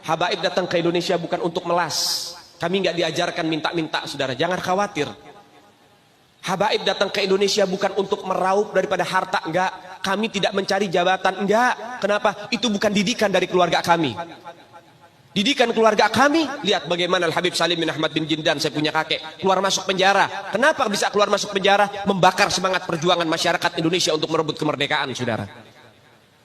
Habaib datang ke Indonesia bukan untuk melas. Kami nggak diajarkan minta-minta, saudara. Jangan khawatir. Habaib datang ke Indonesia bukan untuk meraup daripada harta, enggak. Kami tidak mencari jabatan, enggak. Kenapa? Itu bukan didikan dari keluarga kami. Didikan keluarga kami, lihat bagaimana Al-Habib Salim bin Ahmad bin Jindan, saya punya kakek, keluar masuk penjara. Kenapa bisa keluar masuk penjara? Membakar semangat perjuangan masyarakat Indonesia untuk merebut kemerdekaan, saudara.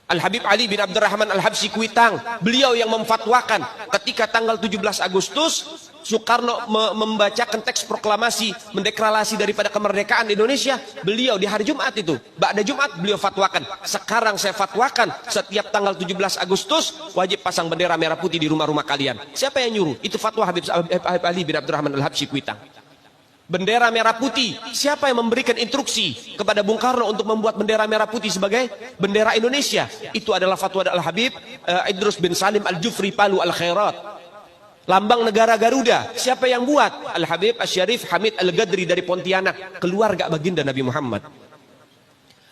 Al-Habib Ali bin Abdurrahman Al-Habsyi Kuitang, beliau yang memfatwakan ketika tanggal 17 Agustus Soekarno membacakan teks proklamasi mendeklarasi daripada kemerdekaan Indonesia. Beliau di hari Jumat itu, ba'da Jumat beliau fatwakan, sekarang saya fatwakan setiap tanggal 17 Agustus wajib pasang bendera merah putih di rumah-rumah kalian. Siapa yang nyuruh? Itu fatwa Habib Ali bin Abdurrahman Al-Habsyi Kuitang. Bendera merah putih, siapa yang memberikan instruksi kepada Bung Karno untuk membuat bendera merah putih sebagai bendera Indonesia? Itu adalah fatwa Al-Habib Idrus bin Salim Al-Jufri Palu Al-Khairat. Lambang negara Garuda, siapa yang buat? Al-Habib Asy-Syarif Hamid Al-Gadri dari Pontianak, keluarga baginda Nabi Muhammad.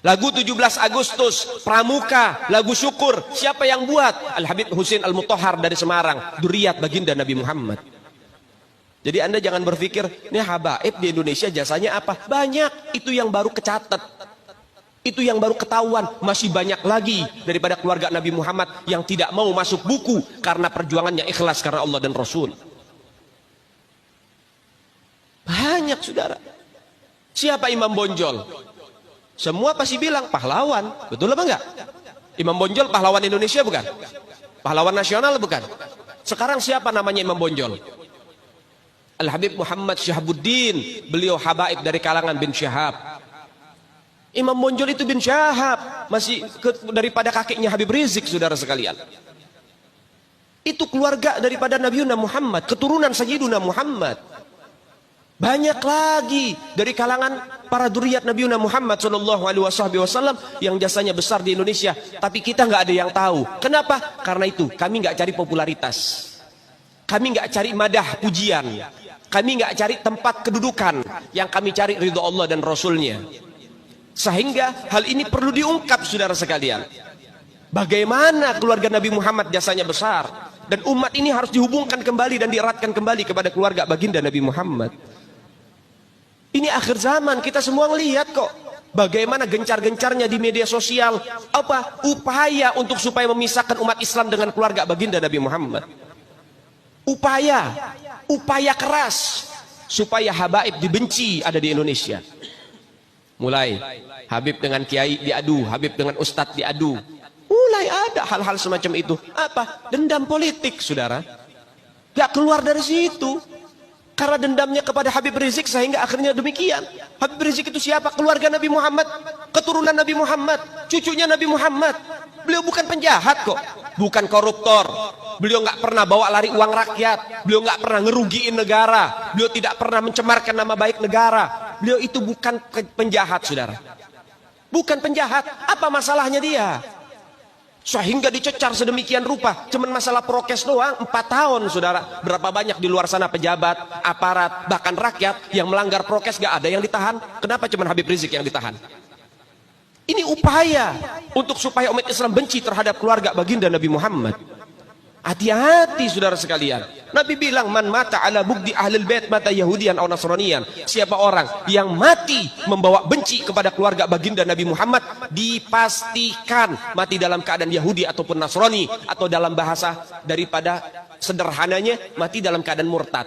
Lagu 17 Agustus, Pramuka, lagu syukur, siapa yang buat? Al-Habib Husin Al-Mutahhar dari Semarang, dzurriyyat baginda Nabi Muhammad. Jadi Anda jangan berpikir, ini habaib di Indonesia jasanya apa? Banyak, itu yang baru kecatat. Itu yang baru ketahuan. Masih banyak lagi daripada keluarga Nabi Muhammad yang tidak mau masuk buku karena perjuangannya ikhlas karena Allah dan Rasul. Banyak, saudara. Siapa Imam Bonjol? Semua pasti bilang pahlawan. Betul apa enggak? Imam Bonjol pahlawan Indonesia bukan? Pahlawan nasional bukan? Sekarang siapa namanya Imam Bonjol? Al-Habib Muhammad Syahabuddin, beliau habaib dari kalangan bin Syahab. Imam Bonjol itu bin Syahab, masih daripada kakeknya Habib Rizik, saudara sekalian. Itu keluarga daripada Nabiuna Muhammad, keturunan Sayyiduna Muhammad. Banyak lagi dari kalangan para dzurriyyat Nabiuna Muhammad sallallahu alaihi wasallam yang jasanya besar di Indonesia, tapi kita nggak ada yang tahu. Kenapa? Karena itu kami nggak cari popularitas. Kami nggak cari madah pujian. Kami nggak cari tempat kedudukan. Yang kami cari ridho Allah dan Rasulnya. Sehingga hal ini perlu diungkap, saudara sekalian. Bagaimana keluarga Nabi Muhammad jasanya besar. Dan umat ini harus dihubungkan kembali dan dieratkan kembali kepada keluarga baginda Nabi Muhammad. Ini akhir zaman, kita semua ngelihat kok. Bagaimana gencar-gencarnya di media sosial. Apa? Upaya untuk supaya memisahkan umat Islam dengan keluarga baginda Nabi Muhammad. Upaya keras supaya habaib dibenci ada di Indonesia. Mulai Habib dengan kiai diadu, Habib dengan ustadz diadu. Mulai ada hal-hal semacam itu. Apa? Dendam politik, saudara. Gak keluar dari situ. Karena dendamnya kepada Habib Rizik sehingga akhirnya demikian. Habib Rizik itu siapa? Keluarga Nabi Muhammad, keturunan Nabi Muhammad, cucunya Nabi Muhammad. Beliau bukan penjahat kok, bukan koruptor. Beliau nggak pernah bawa lari uang rakyat. Beliau nggak pernah ngerugiin negara. Beliau tidak pernah mencemarkan nama baik negara. Beliau itu bukan penjahat, saudara. Bukan penjahat. Apa masalahnya dia? Sehingga dicecar sedemikian rupa. Cuman masalah prokes doang, 4 tahun, saudara. Berapa banyak di luar sana pejabat, aparat, bahkan rakyat yang melanggar prokes gak ada yang ditahan. Kenapa cuman Habib Rizik yang ditahan? Ini upaya untuk supaya umat Islam benci terhadap keluarga baginda Nabi Muhammad. Hati-hati, saudara sekalian. Nabi bilang, man mata ala bugdi ahlul bait mata yahudian atau nasranian. Siapa orang yang mati membawa benci kepada keluarga baginda Nabi Muhammad, dipastikan mati dalam keadaan Yahudi ataupun Nasrani, atau dalam bahasa daripada sederhananya mati dalam keadaan murtad.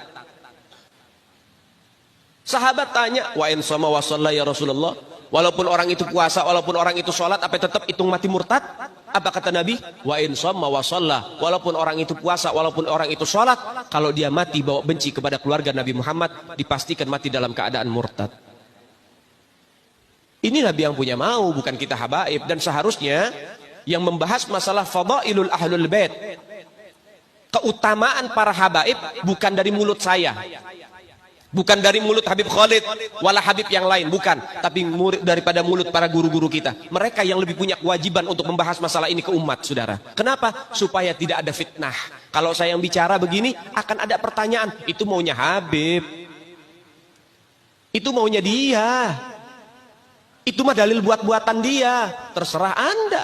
Sahabat tanya, wa in sama wa shalla ya Rasulullah, walaupun orang itu puasa, walaupun orang itu sholat, apa tetap hitung mati murtad? Apa kata Nabi? Wa in shamma wa shalla, walaupun orang itu puasa, walaupun orang itu sholat, kalau dia mati bawa benci kepada keluarga Nabi Muhammad, dipastikan mati dalam keadaan murtad. Ini Nabi yang punya mau, bukan kita habaib. Dan seharusnya yang membahas masalah fadailul ahlul bait, keutamaan para habaib, bukan dari mulut saya, bukan dari mulut Habib Khalid, wala Habib yang lain, bukan. Tapi daripada mulut para guru-guru kita. Mereka yang lebih punya kewajiban untuk membahas masalah ini ke umat, saudara. Kenapa? Supaya tidak ada fitnah. Kalau saya yang bicara begini, akan ada pertanyaan. Itu maunya Habib. Itu maunya dia. Itu mah dalil buat-buatan dia. Terserah Anda.